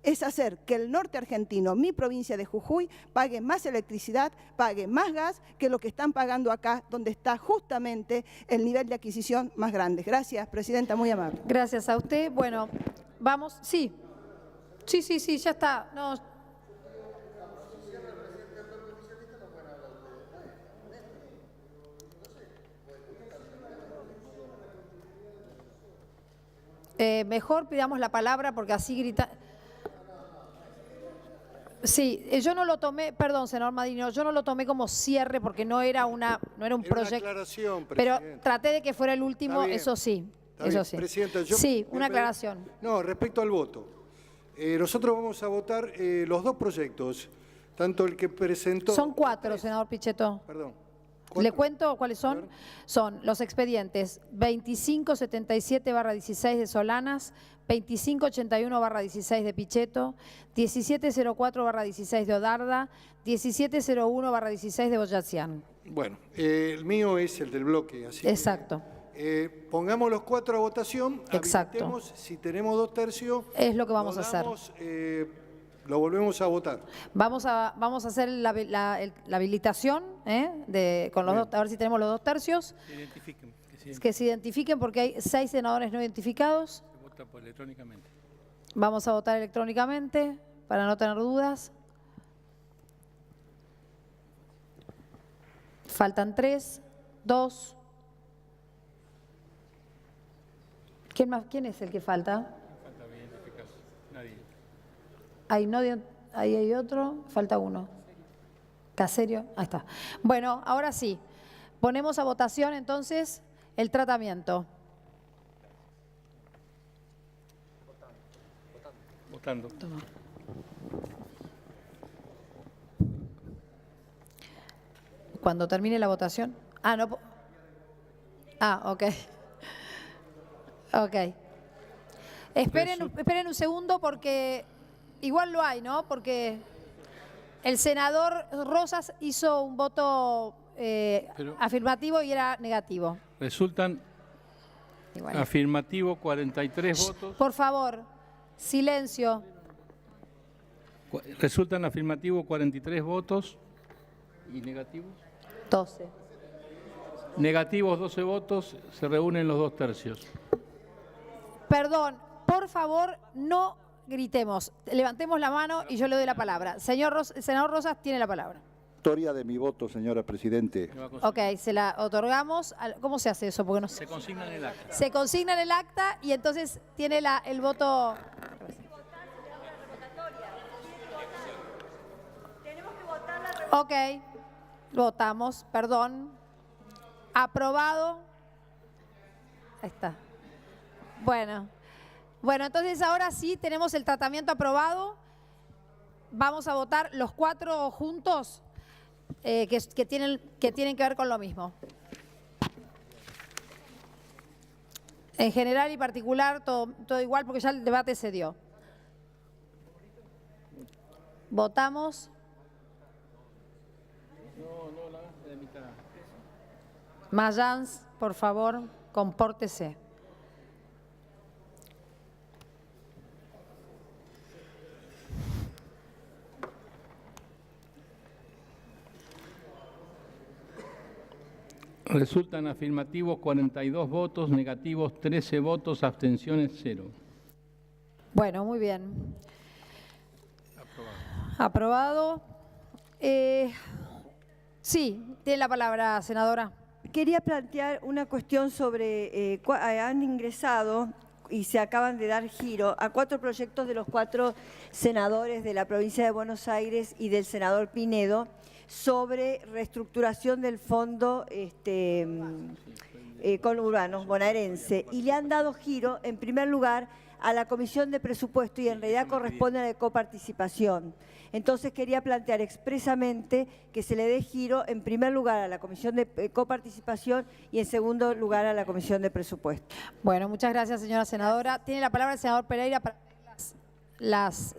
es hacer que el norte argentino, mi provincia de Jujuy, pague más electricidad, pague más gas que lo que están pagando acá, donde está justamente el nivel de adquisición más grande. Gracias, presidenta, muy amable. Gracias a usted. Bueno, vamos, sí, ya está. No. Mejor pidamos la palabra porque así grita. Sí, yo no lo tomé, perdón, senador Madino, yo no lo tomé como cierre porque no era un proyecto. Una aclaración, pero presidenta. traté de que fuera el último, eso sí. Eso sí. Presidenta, sí, una aclaración. No, respecto al voto. Nosotros vamos a votar los dos proyectos, tanto el que presentó... Son 4, senador Pichetto. Perdón. ¿Le cuento cuáles son? Son los expedientes 2577/16 de Solanas, 2581/16 de Pichetto, 1704/16 de Odarda, 1701/16 de Boyacián. Bueno, el mío es el del bloque, así exacto. Pongamos los 4 a votación, exacto. Si tenemos 2 tercios... Es lo que vamos a hacer. Lo volvemos a votar. Vamos a hacer la habilitación con los dos, a ver si tenemos los 2 tercios. Que se identifiquen porque hay 6 senadores no identificados. Se vota electrónicamente. Vamos a votar electrónicamente para no tener dudas. Faltan 3, 2. ¿Quién es el que falta? Nadie. Ahí hay otro, falta uno. Caserio, ahí está. Bueno, ahora sí, ponemos a votación entonces el tratamiento. Votando. Toma. Cuando termine la votación. Ok. Ok. Esperen un segundo porque... Igual lo hay, ¿no? Porque el senador Rosas hizo un voto afirmativo y era negativo. Resultan afirmativo 43 votos. Por favor, silencio. Resultan afirmativo 43 votos y negativos 12. Negativos 12 votos, se reúnen los 2 tercios. Perdón, por favor, no gritemos, levantemos la mano y yo le doy la palabra. Senador Rosas tiene la palabra. Historia de mi voto, señora Presidente. Ok, se la otorgamos. ¿Cómo se hace eso? Porque no sé. Se consigna en el acta. Se consigna en el acta y entonces tiene el voto... Ok, votamos, perdón. Aprobado. Ahí está. Bueno, entonces ahora sí tenemos el tratamiento aprobado. Vamos a votar los 4 juntos que tienen que ver con lo mismo. En general y particular, todo igual, porque ya el debate se dio. Votamos. Mayans, por favor, compórtese. Resultan afirmativos 42 votos, negativos 13 votos, abstenciones 0. Bueno, muy bien. Aprobado. Sí, tiene la palabra, senadora. Quería plantear una cuestión sobre, han ingresado y se acaban de dar giro a 4 proyectos de los 4 senadores de la provincia de Buenos Aires y del senador Pinedo sobre reestructuración del fondo conurbano bonaerense. Y le han dado giro, en primer lugar, a la Comisión de Presupuesto y en realidad corresponde a la coparticipación. Entonces quería plantear expresamente que se le dé giro en primer lugar a la Comisión de Coparticipación y en segundo lugar a la Comisión de Presupuesto. Bueno, muchas gracias, señora senadora. Tiene la palabra el senador Pereira para las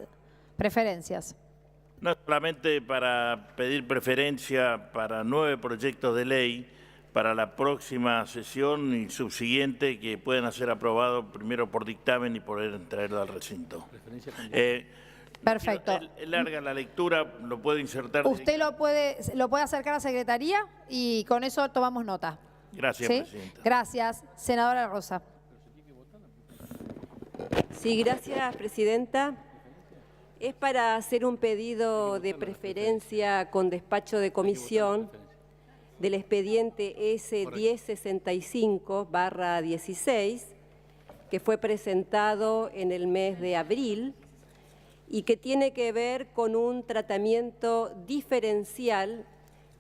preferencias. No solamente para pedir preferencia para 9 proyectos de ley para la próxima sesión y subsiguiente que puedan ser aprobados primero por dictamen y poder traerlo al recinto. Perfecto. Es larga la lectura, lo puede insertar. Usted lo puede acercar a Secretaría y con eso tomamos nota. Gracias, ¿Sí? Presidenta. Gracias. Senadora Rosa. Sí, gracias, Presidenta. Es para hacer un pedido de preferencia con despacho de comisión del expediente S1065/16, que fue presentado en el mes de abril y que tiene que ver con un tratamiento diferencial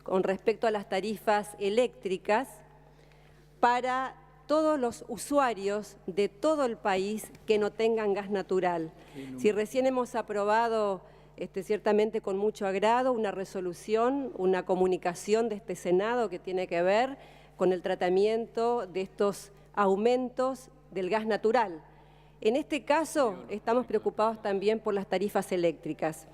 con respecto a las tarifas eléctricas para todos los usuarios de todo el país que no tengan gas natural. Si recién hemos aprobado, ciertamente con mucho agrado, una resolución, una comunicación de este Senado que tiene que ver con el tratamiento de estos aumentos del gas natural. En este caso, estamos preocupados también por las tarifas eléctricas.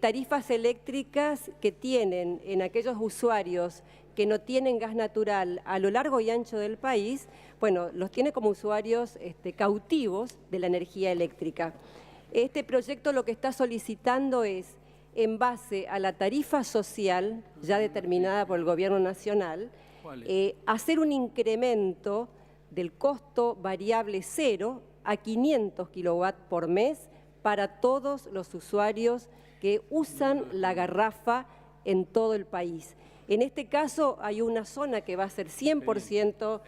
Tarifas eléctricas que tienen en aquellos usuarios que no tienen gas natural a lo largo y ancho del país, bueno, los tiene como usuarios cautivos de la energía eléctrica. Este proyecto lo que está solicitando es, en base a la tarifa social ya determinada por el Gobierno Nacional, hacer un incremento del costo variable cero a 500 kilowatts por mes para todos los usuarios que usan la garrafa en todo el país. En este caso hay una zona que va a ser 100%,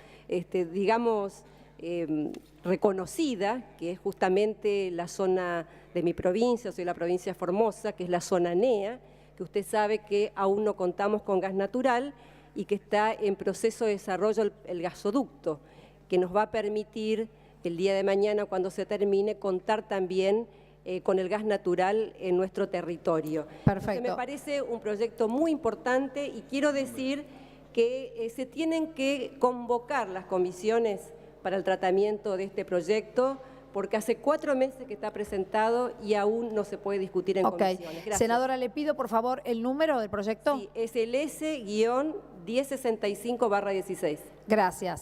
reconocida, que es justamente la zona de mi provincia, soy la provincia de Formosa, que es la zona NEA, que usted sabe que aún no contamos con gas natural y que está en proceso de desarrollo el gasoducto, que nos va a permitir el día de mañana, cuando se termine, contar también con el gas natural en nuestro territorio. Perfecto. Me parece un proyecto muy importante y quiero decir que se tienen que convocar las comisiones para el tratamiento de este proyecto, porque hace 4 meses que está presentado y aún no se puede discutir en comisiones. Gracias. Senadora, le pido por favor el número del proyecto. Sí, es el S-1065/16. Gracias.